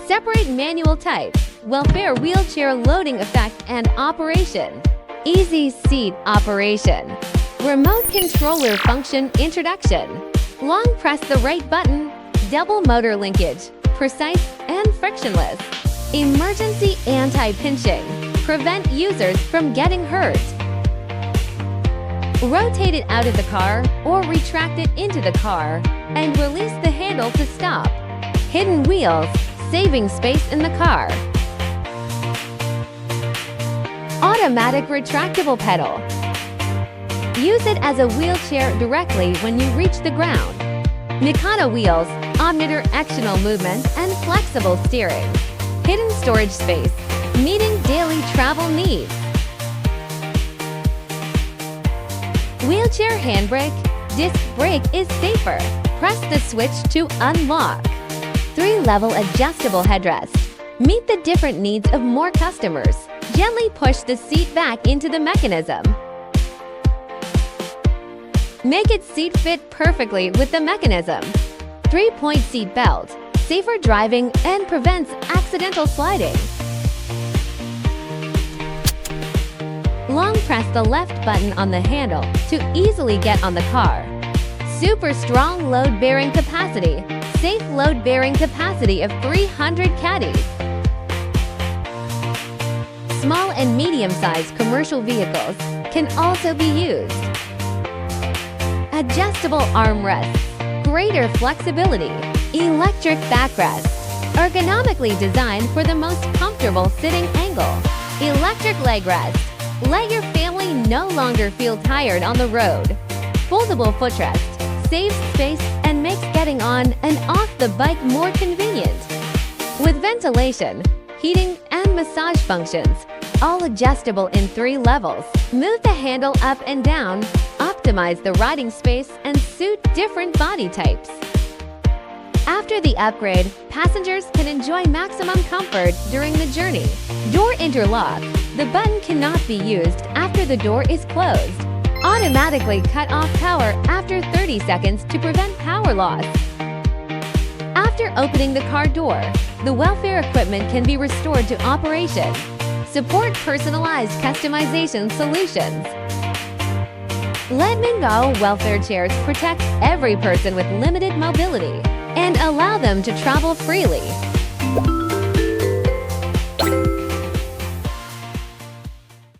Separate manual type, welfare wheelchair loading effect and operation. Easy seat operation. Remote controller function introduction. Long press the right button. Double motor linkage. Precise and frictionless. Emergency anti-pinching. Prevent users from getting hurt. Rotate it out of the car or retract it into the car and release the handle to stop. Hidden wheels, saving space in the car. Automatic retractable pedal. Use it as a wheelchair directly when you reach the ground. Mikado wheels, omnidirectional movement, and flexible steering. Hidden storage space, meeting daily travel needs. Wheelchair handbrake, disc brake is safer. Press the switch to unlock. 3-level adjustable headrest. Meet the different needs of more customers. Gently push the seat back into the mechanism. Make it seat fit perfectly with the mechanism. 3-point seat belt. Safer driving and prevents accidental sliding. Long press the left button on the handle to easily get on the car. Super strong load-bearing capacity. Safe load-bearing capacity of 300 caddies. Small and medium-sized commercial vehicles can also be used. Adjustable armrests. Greater flexibility. Electric backrest. Ergonomically designed for the most comfortable sitting angle. Electric leg rest. Let your family no longer feel tired on the road. Foldable footrest. Saves space and makes getting on and off the bike more convenient. With ventilation, heating, and massage functions, all adjustable in 3 levels. Move the handle up and down, optimize the riding space, and suit different body types. After the upgrade, passengers can enjoy maximum comfort during the journey. Door interlock. The button cannot be used after the door is closed. Automatically cut off power after 30 seconds to prevent power loss. After opening the car door, the welfare equipment can be restored to operation. Support personalized customization solutions. Let Me Go welfare chairs protect every person with limited mobility and allow them to travel freely.